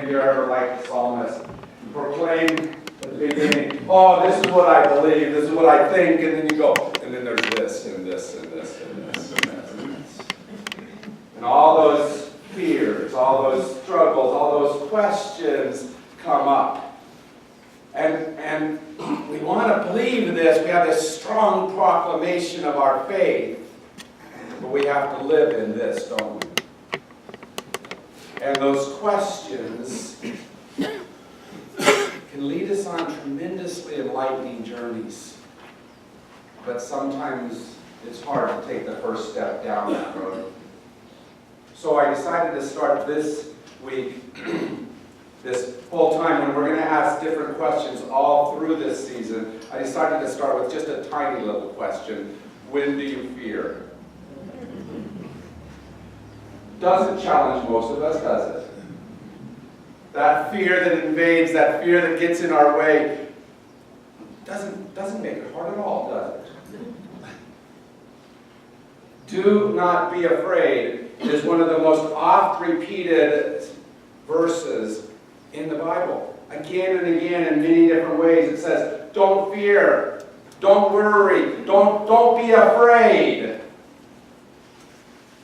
of you are ever like the psalmist? You proclaim at the beginning, oh, this is what I believe, this is what I think, and then you go, and then there's this, and this, and this, and this, and this, and this. And all those fears, all those struggles, all those questions come up. And we want to believe this. We have this strong proclamation of our faith. But we have to live in this, don't we? And those questions can lead us on tremendously enlightening journeys. But sometimes it's hard to take the first step down that road. So I decided to start this week, this whole time, when we're going to ask different questions all through this season. I decided to start with just a tiny little question. When do you fear? Doesn't challenge most of us, does it? That fear that invades, that fear that gets in our way, doesn't make it hard at all, does it? Do not be afraid is one of the most oft repeated verses in the Bible. Again and again in many different ways it says, don't fear, don't worry, don't be afraid.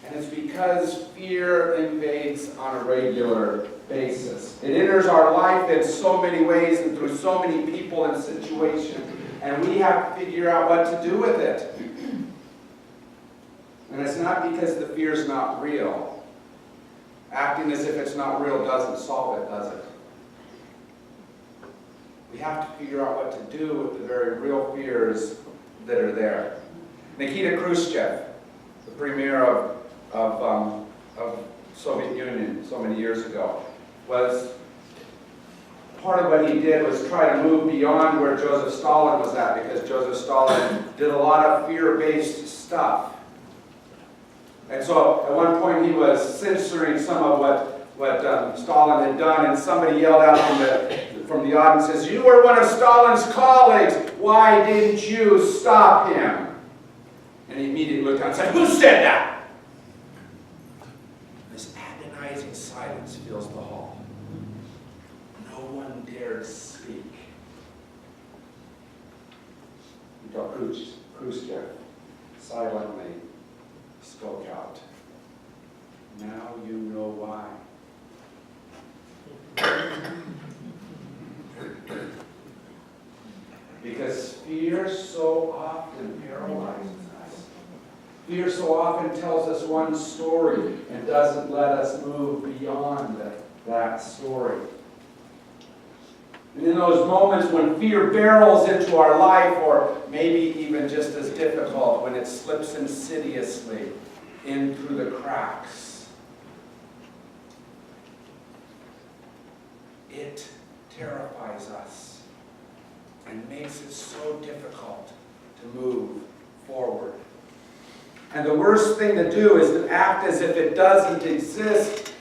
And it's because fear invades on a regular basis. It enters our life in so many ways and through so many people and situations, and we have to figure out what to do with it. And it's not because the fear is not real. Acting as if it's not real doesn't solve it, does it? We have to figure out what to do with the very real fears that are there. Nikita Khrushchev, the premier of Soviet Union so many years ago, was part of what he did was try to move beyond where Joseph Stalin was at, because Joseph Stalin did a lot of fear-based stuff. And so at one point he was censoring some of what Stalin had done, and somebody yelled out from the audience, says, "You were one of Stalin's colleagues. Why didn't you stop him?" And he immediately looked down and said, "Who said that?" This agonizing silence fills the hall. No one dared speak until Khrushchev silently spoke out. "Now you know why." Because fear so often paralyzes us. Fear so often tells us one story and doesn't let us move beyond that story. And in those moments when fear barrels into our life, or maybe even just as difficult, when it slips insidiously in through the cracks, it terrifies us and makes it so difficult to move forward. And the worst thing to do is to act as if it doesn't exist,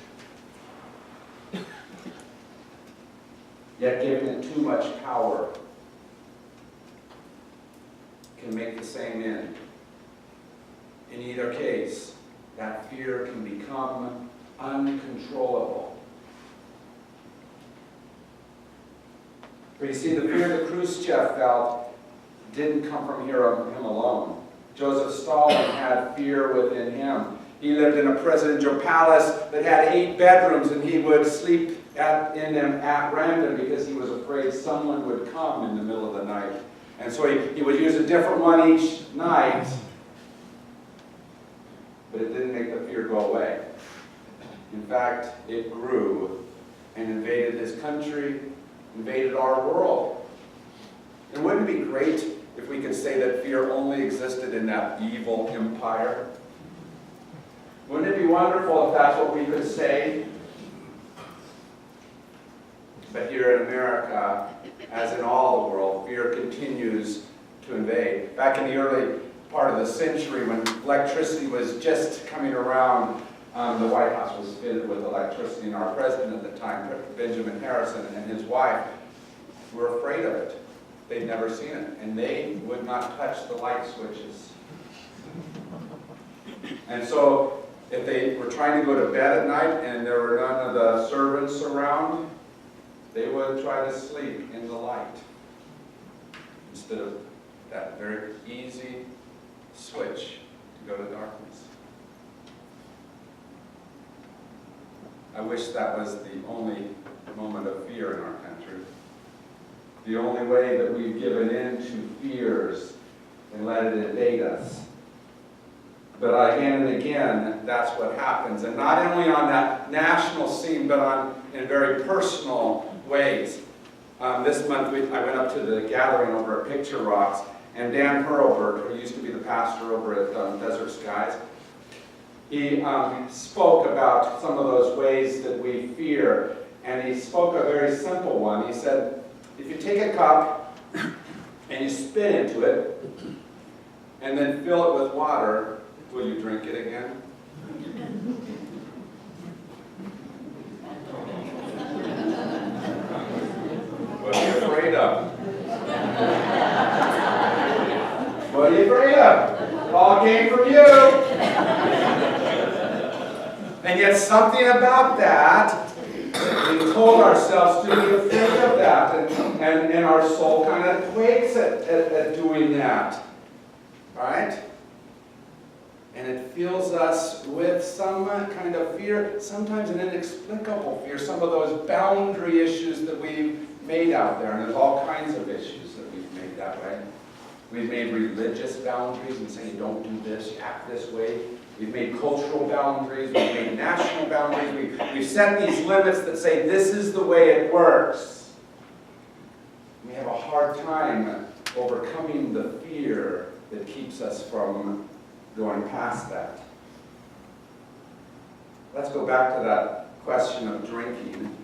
yet giving it too much power can make the same end. In either case, that fear can become uncontrollable. But you see, the fear that Khrushchev felt didn't come from him alone. Joseph Stalin had fear within him. He lived in a presidential palace that had 8 bedrooms, and he would sleep in them at random because he was afraid someone would come in the middle of the night. And so he would use a different one each night, but it didn't make the fear go away. In fact, it grew and invaded his country, invaded our world. And wouldn't it be great if we could say that fear only existed in that evil empire? Wouldn't it be wonderful if that's what we could say? But here in America, as in all the world, fear continues to invade. Back in the early part of the century, when electricity was just coming around, the White House was fitted with electricity, and our president at the time, Benjamin Harrison, and his wife were afraid of it. They'd never seen it, and they would not touch the light switches. And so if they were trying to go to bed at night and there were none of the servants around, they would try to sleep in the light instead of that very easy switch to go to darkness. I wish that was the only moment of fear in our country. The only way that we've given in to fears and let it invade us. But again and again, that's what happens. And not only on that national scene, but in very personal ways. This month I went up to the gathering over at Picture Rocks, and Dan Hurlbert, who used to be the pastor over at Desert Skies, he spoke about some of those ways that we fear, and he spoke a very simple one. He said, if you take a cup and you spit into it, and then fill it with water, will you drink it again? What are you afraid of? What are you afraid of? It all came from you. And yet something about that, we told ourselves to be afraid of that, and our soul kind of quakes at doing that. Right? And it fills us with some kind of fear, sometimes an inexplicable fear, some of those boundary issues that we've made out there. And there's all kinds of issues that we've made that way. We've made religious boundaries and saying, don't do this, you act this way. We've made cultural boundaries, we've made national boundaries. We've set these limits that say this is the way it works. We have a hard time overcoming the fear that keeps us from going past that. Let's go back to that question of drinking.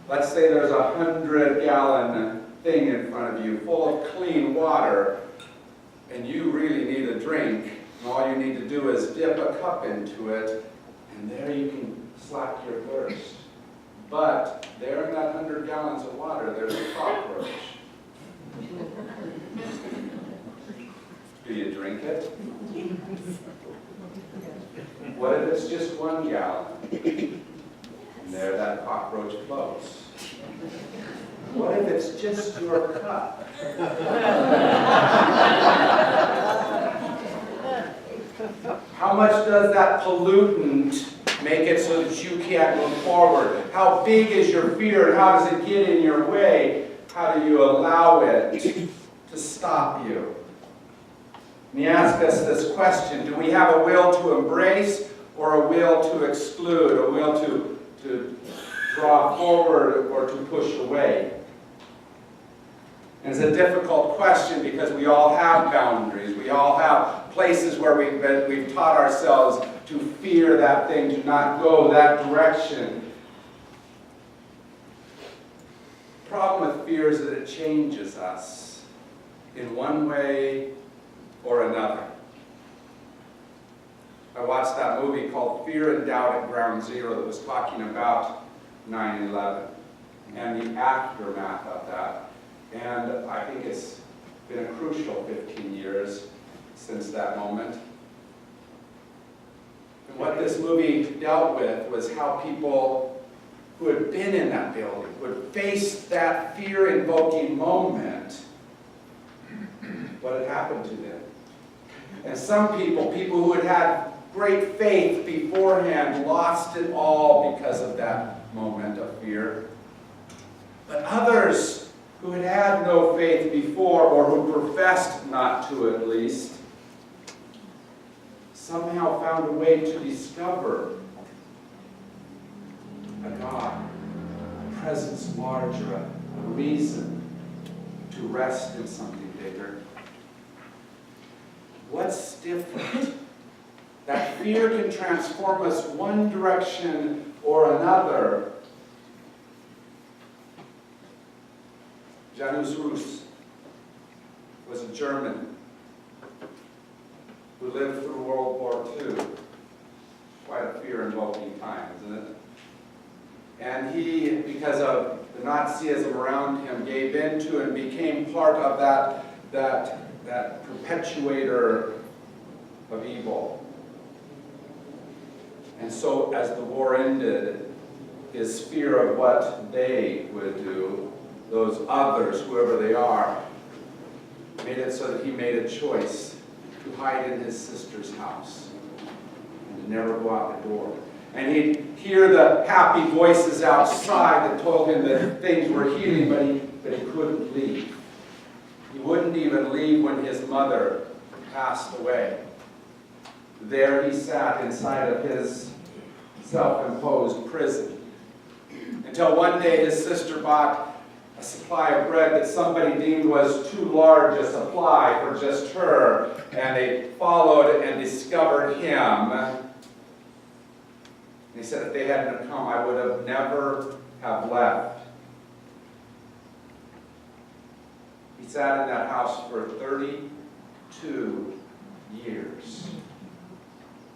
Let's say there's a 100-gallon thing in front of you full of clean water, and you really need a drink, and all you need to do is dip a cup into it, and there you can slap your thirst. But there in that 100 gallons of water, there's a cockroach. Do you drink it? What if it's just 1 gallon? And there that cockroach floats. What if it's just your cup? How much does that pollutant make it so that you can't move forward? How big is your fear? How does it get in your way? How do you allow it to stop you? And he asked us this question: do we have a will to embrace or a will to exclude, a will to draw forward or to push away? And it's a difficult question because we all have boundaries. We all have places where we've taught ourselves to fear that thing, to not go that direction. The problem with fear is that it changes us in one way or another. I watched that movie called Fear and Doubt at Ground Zero that was talking about 9/11 and the aftermath of that. And I think it's been a crucial 15 years since that moment. And what this movie dealt with was how people who had been in that building, who had faced that fear-invoking moment, what had happened to them. And some people who had had great faith beforehand, lost it all because of that moment of fear. But others who had had no faith before, or who professed not to at least, somehow found a way to discover a God, a presence larger, a reason to rest in something bigger. What's different? That fear can transform us one direction or another. Janus Rus was a German who lived through World War II. Quite a fear-invoking time, isn't it? And he, because of the Nazism around him, gave into and became part of that perpetuator of evil. And so as the war ended, his fear of what they would do, those others, whoever they are, made it so that he made a choice to hide in his sister's house and to never go out the door. And he'd hear the happy voices outside that told him that things were healing, but he couldn't leave. He wouldn't even leave when his mother passed away. There he sat inside of his self-imposed prison until one day his sister bought a supply of bread that somebody deemed was too large a supply for just her, and they followed and discovered him. And he said, if they hadn't have come, I would have never have left. He sat in that house for 32 years,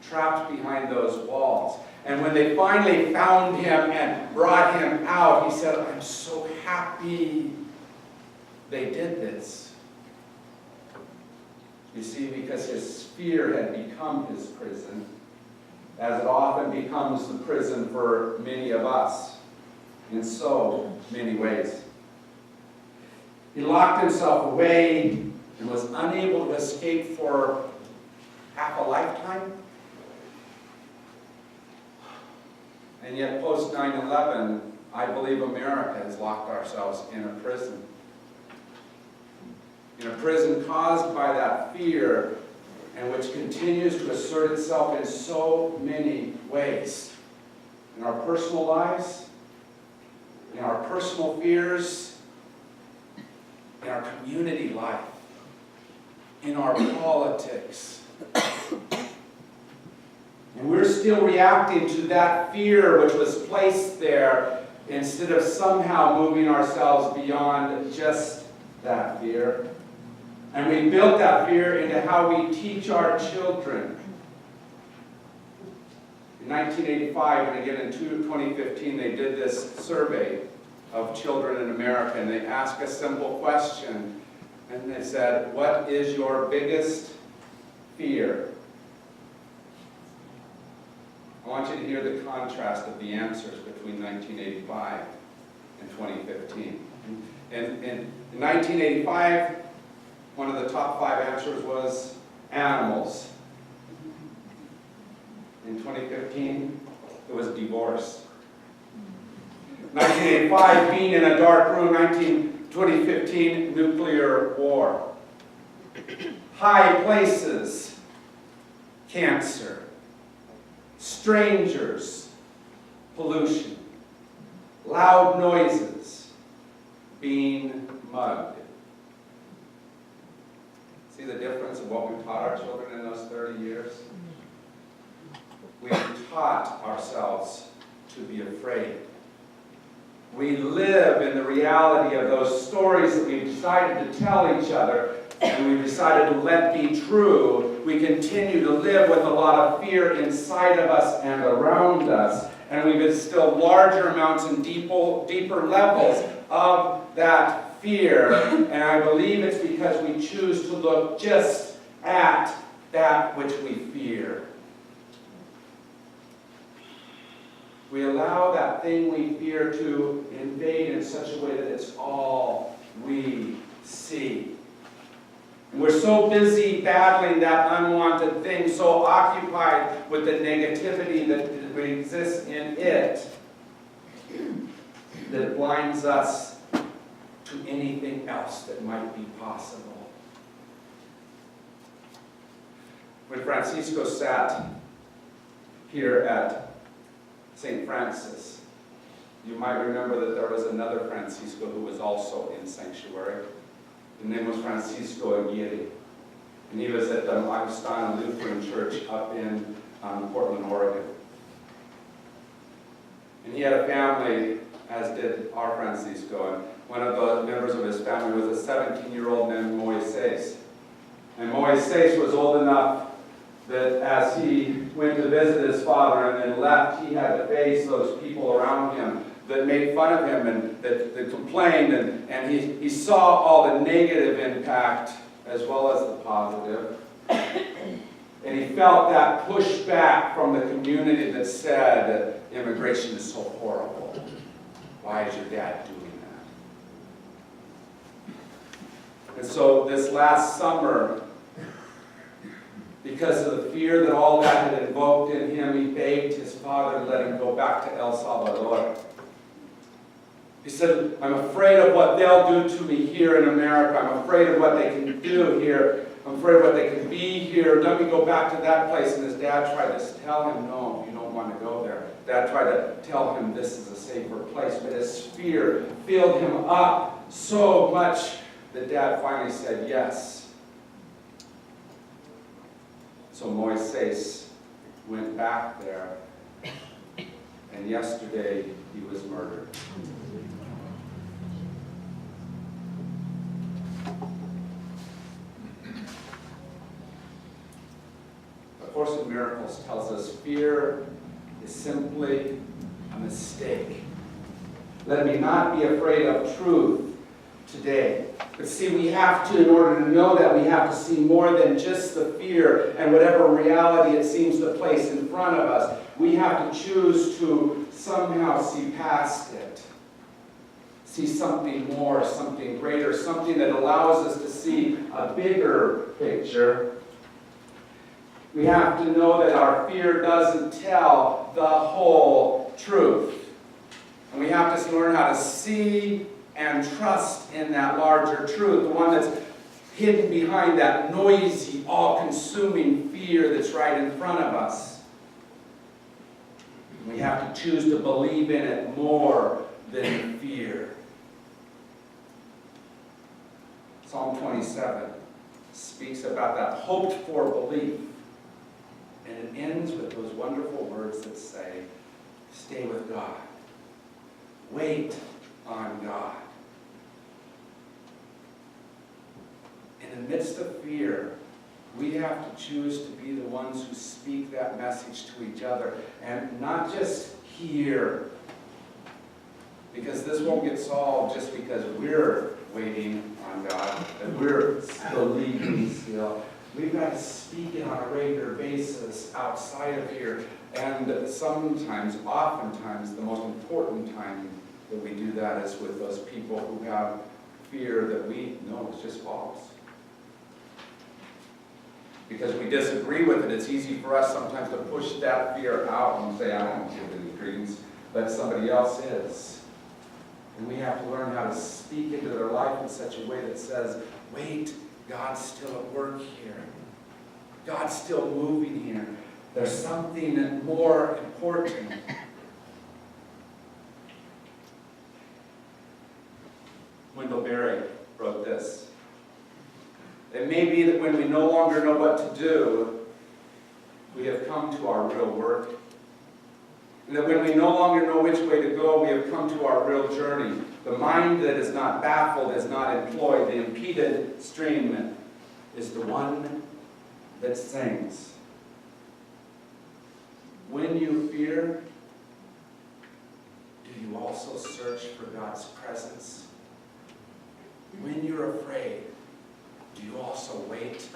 trapped behind those walls. And when they finally found him and brought him out, he said, I'm so happy they did this. You see, because his fear had become his prison, as it often becomes the prison for many of us in so many ways. He locked himself away and was unable to escape for half a lifetime. And yet, post 9/11, I believe America has locked ourselves in a prison. In a prison caused by that fear, and which continues to assert itself in so many ways. In our personal lives, in our personal fears, in our community life, in our politics. And we're still reacting to that fear which was placed there instead of somehow moving ourselves beyond just that fear. And we built that fear into how we teach our children. In 1985, and again in 2015, they did this survey of children in America, and they asked a simple question. And they said, what is your biggest fear? I want you to hear the contrast of the answers between 1985 and 2015. In 1985, one of the top 5 answers was animals. In 2015, it was divorce. 1985, being in a dark room. 2015, nuclear war. High places, cancer. Strangers, pollution. Loud noises, being mugged. See the difference of what we taught our children in those 30 years? We taught ourselves to be afraid. We live in the reality of those stories that we've decided to tell each other, and we've decided to let be true. We continue to live with a lot of fear inside of us and around us, and we've instilled larger amounts and deeper levels of that fear. And I believe it's because we choose to look just at that which we fear. We allow that thing we fear to invade in such a way that it's all we see. And we're so busy battling that unwanted thing, so occupied with the negativity that exists in it, that it blinds us to anything else that might be possible. When Francisco sat here at St. Francis, you might remember that there was another Francisco who was also in sanctuary. His name was Francisco Aguirre. And he was at the Augustana Lutheran Church up in Portland, Oregon. And he had a family, as did our Francisco. And one of the members of his family was a 17-year-old named Moises. And Moises was old enough that as he went to visit his father and then left, he had to face those people around him that made fun of him and that complained, and he saw all the negative impact as well as the positive. And he felt that pushback from the community that said immigration is so horrible. Why is your dad doing that? And so this last summer, because of the fear that all that had invoked in him, he begged his father to let him go back to El Salvador. He said, I'm afraid of what they'll do to me here in America. I'm afraid of what they can do here. I'm afraid of what they can be here. Let me go back to that place. And his dad tried to tell him, no, you don't want to go there. Dad tried to tell him this is a safer place. But his fear filled him up so much that Dad finally said yes. So Moises went back there. And yesterday he was murdered. The Course in Miracles tells us fear is simply a mistake. Let me not be afraid of truth today. But see, we have to, in order to know that, we have to see more than just the fear and whatever reality it seems to place in front of us. We have to choose to somehow see past it. See something more, something greater, something that allows us to see a bigger picture. We have to know that our fear doesn't tell the whole truth. And we have to learn how to see and trust in that larger truth, the one that's hidden behind that noisy, all-consuming fear that's right in front of us. We have to choose to believe in it more than fear. Psalm 27 speaks about that hoped-for belief. And it ends with those wonderful words that say, stay with God. Wait on God. In the midst of fear, we have to choose to be the ones who speak that message to each other. And not just here. Because this won't get solved just because we're waiting on God. And we're believing still. We've got to speak it on a regular basis outside of here. And sometimes, oftentimes, the most important time that we do that is with those people who have fear that we know is just false. Because we disagree with it, it's easy for us sometimes to push that fear out and say, I don't give any credence, but somebody else is. And we have to learn how to speak into their life in such a way that says, wait, God's still at work here. God's still moving here. There's something more important. Wendell Berry wrote this. It may be that when we no longer know what to do, we have come to our real work. And that when we no longer know which way to go, we have come to our real journey. The mind that is not baffled, is not employed, the impeded stream is the one that sings. When you fear, do you also search for God's presence? When you're afraid, do you also wait